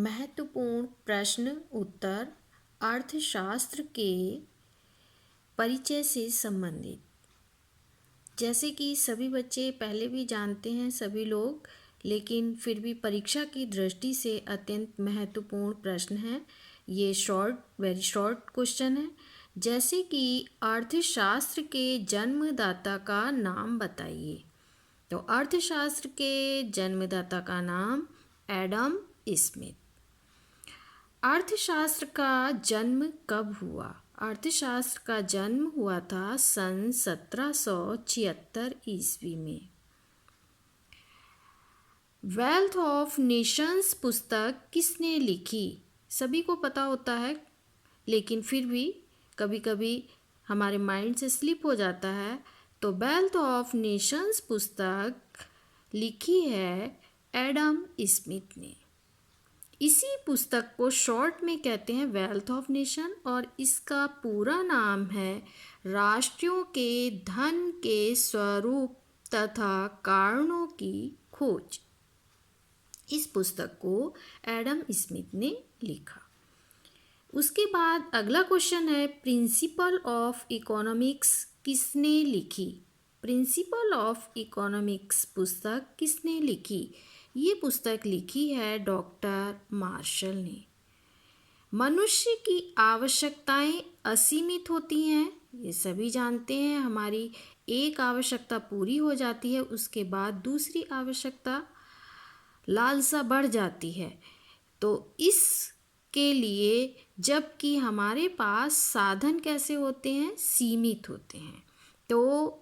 महत्वपूर्ण प्रश्न उत्तर अर्थशास्त्र के परिचय से संबंधित। जैसे कि सभी बच्चे पहले भी जानते हैं सभी लोग, लेकिन फिर भी परीक्षा की दृष्टि से अत्यंत महत्वपूर्ण प्रश्न है। ये वेरी शॉर्ट क्वेश्चन है। जैसे कि अर्थशास्त्र के जन्मदाता का नाम बताइए। तो अर्थशास्त्र के जन्मदाता का नाम एडम स्मिथ। अर्थशास्त्र का जन्म कब हुआ? अर्थशास्त्र का जन्म हुआ था सन 1776 ईस्वी में। वेल्थ ऑफ नेशंस पुस्तक किसने लिखी? सभी को पता होता है, लेकिन फिर भी कभी कभी हमारे माइंड से स्लिप हो जाता है। तो वेल्थ ऑफ नेशंस पुस्तक लिखी है एडम स्मिथ ने। इसी पुस्तक को शॉर्ट में कहते हैं वेल्थ ऑफ नेशन, और इसका पूरा नाम है राष्ट्रों के धन के स्वरूप तथा कारणों की खोज। इस पुस्तक को एडम स्मिथ ने लिखा। उसके बाद अगला क्वेश्चन है, प्रिंसिपल ऑफ इकोनॉमिक्स किसने लिखी? प्रिंसिपल ऑफ इकोनॉमिक्स पुस्तक किसने लिखी? ये पुस्तक लिखी है डॉक्टर मार्शल ने। मनुष्य की आवश्यकताएं असीमित होती हैं, ये सभी जानते हैं। हमारी एक आवश्यकता पूरी हो जाती है, उसके बाद दूसरी आवश्यकता लालसा बढ़ जाती है। तो इसके लिए जबकि हमारे पास साधन कैसे होते हैं? सीमित होते हैं। तो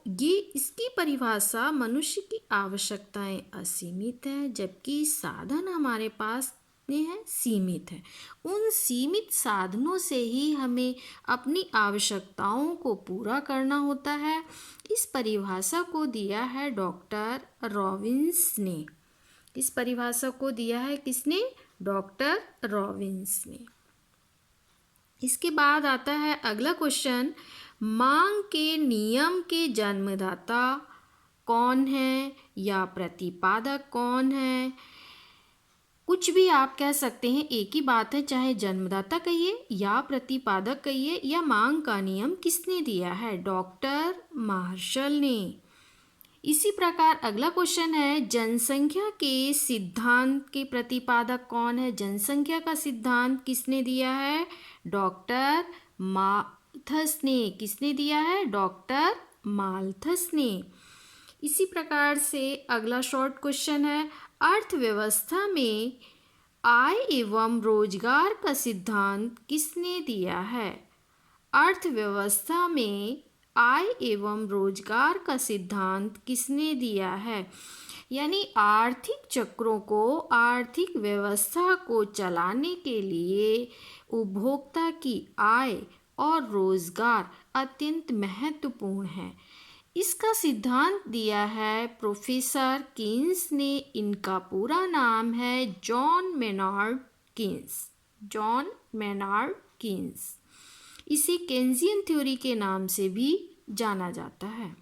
ये इसकी परिभाषा, मनुष्य की आवश्यकताएं असीमित हैं जबकि साधन हमारे पास हैं सीमित है। उन सीमित साधनों से ही हमें अपनी आवश्यकताओं को पूरा करना होता है। इस परिभाषा को दिया है डॉक्टर रॉबिन्स ने। इस परिभाषा को दिया है किसने? डॉक्टर रॉबिन्स ने। इसके बाद आता है अगला क्वेश्चन, मांग के नियम के जन्मदाता कौन है या प्रतिपादक कौन है? कुछ भी आप कह सकते हैं, एक ही बात है, चाहे जन्मदाता कहिए या प्रतिपादक कहिए या मांग का नियम किसने दिया है? डॉक्टर मार्शल ने। इसी प्रकार अगला क्वेश्चन है, जनसंख्या के सिद्धांत के प्रतिपादक कौन है? जनसंख्या का सिद्धांत किसने दिया है? डॉक्टर माल्थस ने। किसने दिया है? डॉक्टर माल्थस ने। इसी प्रकार से अगला शॉर्ट क्वेश्चन है, अर्थव्यवस्था में आय एवं रोजगार का सिद्धांत किसने दिया है? अर्थव्यवस्था में आय एवं रोजगार का सिद्धांत किसने दिया है? यानी आर्थिक चक्रों को, आर्थिक व्यवस्था को चलाने के लिए उपभोक्ता की आय और रोजगार अत्यंत महत्वपूर्ण है। इसका सिद्धांत दिया है प्रोफेसर कीन्स ने। इनका पूरा नाम है John Maynard Keynes. John Maynard Keynes. इसे केन्जियन थ्योरी के नाम से भी जाना जाता है।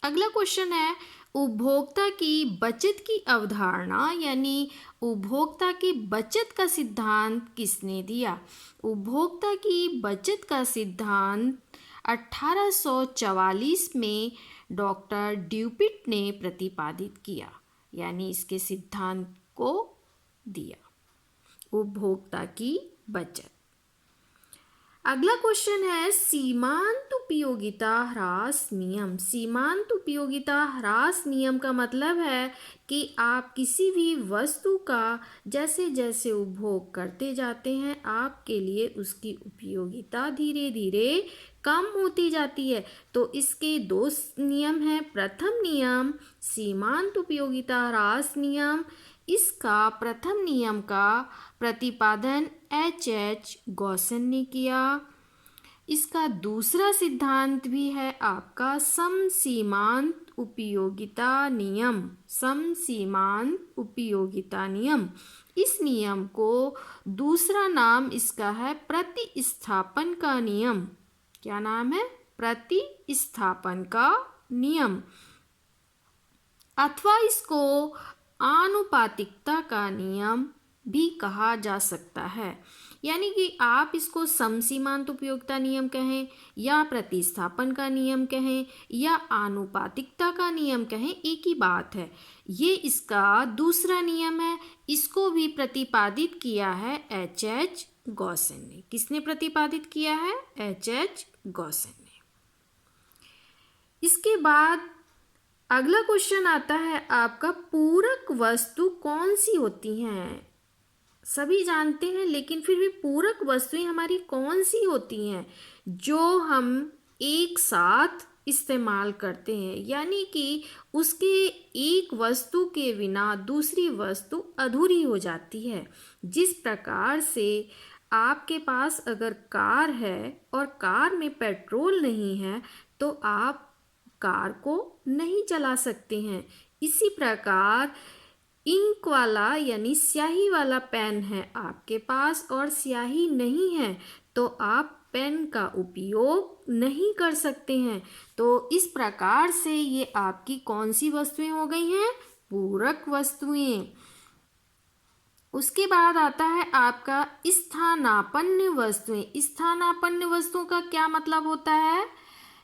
अगला क्वेश्चन है, उपभोक्ता की बचत की अवधारणा यानी उपभोक्ता की बचत का सिद्धांत किसने दिया? उपभोक्ता की बचत का सिद्धांत 1844 में डॉक्टर ड्यूपिट ने प्रतिपादित किया, यानी इसके सिद्धांत को दिया, उपभोक्ता की बचत। अगला क्वेश्चन है, सीमांत उपयोगिता ह्रास नियम। सीमांत उपयोगिता ह्रास नियम का मतलब है कि आप किसी भी वस्तु का जैसे जैसे उपभोग करते जाते हैं, आपके लिए उसकी उपयोगिता धीरे धीरे कम होती जाती है। तो इसके दो नियम हैं। प्रथम नियम सीमांत उपयोगिता ह्रास नियम। इसका प्रथम नियम का प्रतिपादन H.H. गॉसन ने किया। इसका दूसरा सिद्धांत भी है आपका समसीमांत उपयोगिता नियम। समसीमांत उपयोगिता नियम। इस नियम को दूसरा नाम इसका है प्रतिस्थापन का नियम। क्या नाम है? प्रतिस्थापन का नियम, अथवा इसको आनुपातिकता का नियम भी कहा जा सकता है। यानी कि आप इसको समसीमांत उपयोगिता नियम कहें या प्रतिस्थापन का नियम कहें या आनुपातिकता का नियम कहें, एक ही बात है। ये इसका दूसरा नियम है। इसको भी प्रतिपादित किया है H.H. गॉसेन ने। किसने प्रतिपादित किया है? H.H. गॉसेन ने। इसके बाद अगला क्वेश्चन आता है आपका, पूरक वस्तु कौन सी होती हैं? सभी जानते हैं, लेकिन फिर भी पूरक वस्तुएं हमारी कौन सी होती हैं जो हम एक साथ इस्तेमाल करते हैं, यानी कि उसके एक वस्तु के बिना दूसरी वस्तु अधूरी हो जाती है। जिस प्रकार से आपके पास अगर कार है और कार में पेट्रोल नहीं है तो आप कार को नहीं चला सकते हैं। इसी प्रकार इंक वाला यानी स्याही वाला पेन है आपके पास और स्याही नहीं है तो आप पेन का उपयोग नहीं कर सकते हैं। तो इस प्रकार से ये आपकी कौन सी वस्तुएं हो गई हैं? पूरक वस्तुएं। उसके बाद आता है आपका स्थानापन्न वस्तुएं। स्थानापन्न वस्तुओं का क्या मतलब होता है?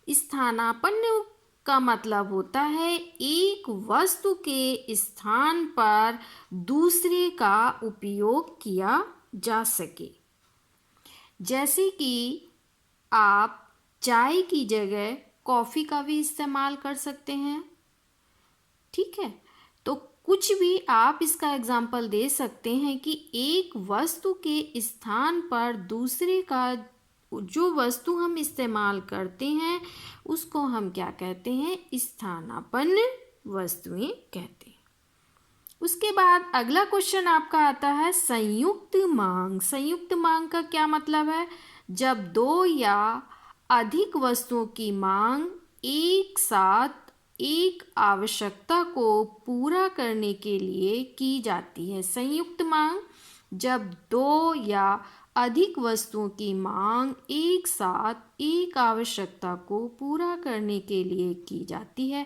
स्थानापन्न का मतलब होता है एक वस्तु के स्थान पर दूसरे का उपयोग किया जा सके। जैसे कि आप चाय की जगह कॉफ़ी का भी इस्तेमाल कर सकते हैं, ठीक है। तो कुछ भी आप इसका एग्जाम्पल दे सकते हैं कि एक वस्तु के स्थान पर दूसरे का जो वस्तु हम इस्तेमाल करते हैं उसको हम क्या कहते हैं? स्थानापन्न वस्तुएं कहते हैं। उसके बाद अगला क्वेश्चन आपका आता है संयुक्त मांग। संयुक्त मांग का क्या मतलब है? जब दो या अधिक वस्तुओं की मांग एक साथ एक आवश्यकता को पूरा करने के लिए की जाती है। संयुक्त मांग जब दो या अधिक वस्तुओं की मांग एक साथ एक आवश्यकता को पूरा करने के लिए की जाती है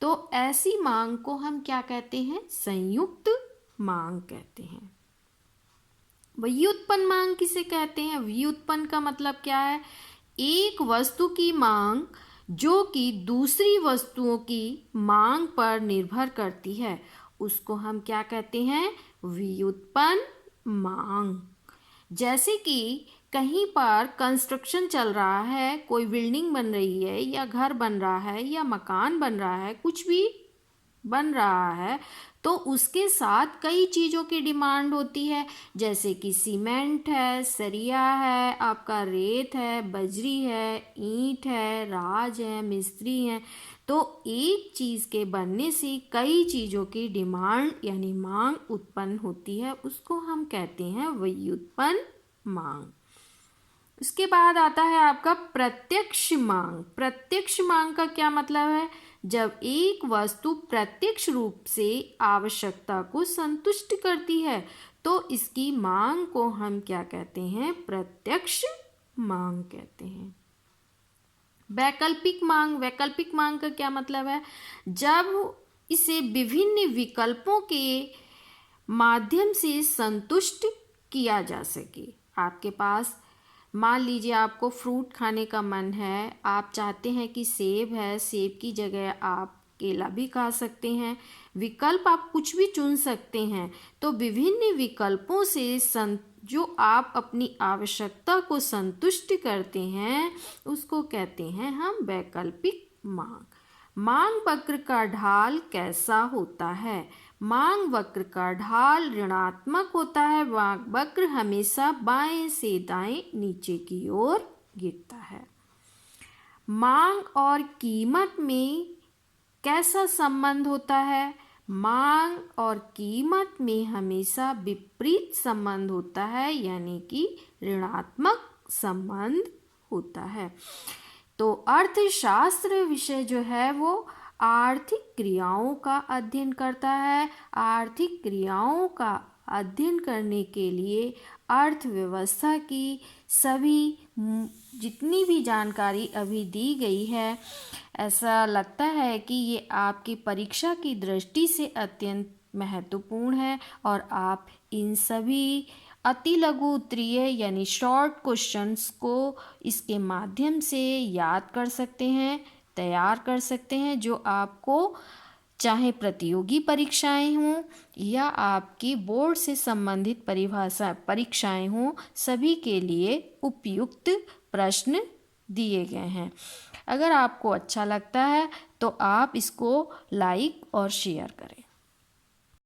तो ऐसी मांग को हम क्या कहते हैं? संयुक्त मांग कहते हैं। व्युत्पन्न मांग किसे कहते हैं? व्युत्पन्न का मतलब क्या है? एक वस्तु की मांग जो कि दूसरी वस्तुओं की मांग पर निर्भर करती है उसको हम क्या कहते हैं? व्युत्पन्न मांग। जैसे कि कहीं पर कंस्ट्रक्शन चल रहा है, कोई बिल्डिंग बन रही है या घर बन रहा है या मकान बन रहा है, कुछ भी बन रहा है तो उसके साथ कई चीज़ों की डिमांड होती है। जैसे कि सीमेंट है, सरिया है, आपका रेत है, बजरी है, ईंट है, राज है, मिस्त्री हैं। तो एक चीज़ के बनने से कई चीज़ों की डिमांड यानी मांग उत्पन्न होती है, उसको हम कहते हैं व्युत्पन्न मांग। उसके बाद आता है आपका प्रत्यक्ष मांग। प्रत्यक्ष मांग का क्या मतलब है? जब एक वस्तु प्रत्यक्ष रूप से आवश्यकता को संतुष्ट करती है तो इसकी मांग को हम क्या कहते हैं? प्रत्यक्ष मांग कहते हैं। वैकल्पिक मांग। वैकल्पिक मांग का क्या मतलब है? जब इसे विभिन्न विकल्पों के माध्यम से संतुष्ट किया जा सके। आपके पास मान लीजिए आपको फ्रूट खाने का मन है, आप चाहते हैं कि सेब है, सेब की जगह आप केला भी खा सकते हैं। विकल्प आप कुछ भी चुन सकते हैं। तो विभिन्न विकल्पों से जो आप अपनी आवश्यकता को संतुष्ट करते हैं उसको कहते हैं हम वैकल्पिक मांग। मांग वक्र का ढाल कैसा होता है? मांग वक्र का ढाल ऋणात्मक होता है। मांग वक्र हमेशा बाएं से दाएं नीचे की ओर गिरता है। मांग और कीमत में कैसा संबंध होता है? मांग और कीमत में हमेशा विपरीत संबंध होता है, यानी कि ऋणात्मक संबंध होता है। तो अर्थशास्त्र विषय जो है वो आर्थिक क्रियाओं का अध्ययन करता है। आर्थिक क्रियाओं का अध्ययन करने के लिए अर्थव्यवस्था की सभी जितनी भी जानकारी अभी दी गई है, ऐसा लगता है कि ये आपकी परीक्षा की दृष्टि से अत्यंत महत्वपूर्ण है और आप इन सभी अति लघु उत्तरीय यानी शॉर्ट क्वेश्चंस को इसके माध्यम से याद कर सकते हैं, तैयार कर सकते हैं, जो आपको चाहे प्रतियोगी परीक्षाएं हों या आपकी बोर्ड से संबंधित परीक्षाएं हों, सभी के लिए उपयुक्त प्रश्न दिए गए हैं। अगर आपको अच्छा लगता है तो आप इसको लाइक और शेयर करें।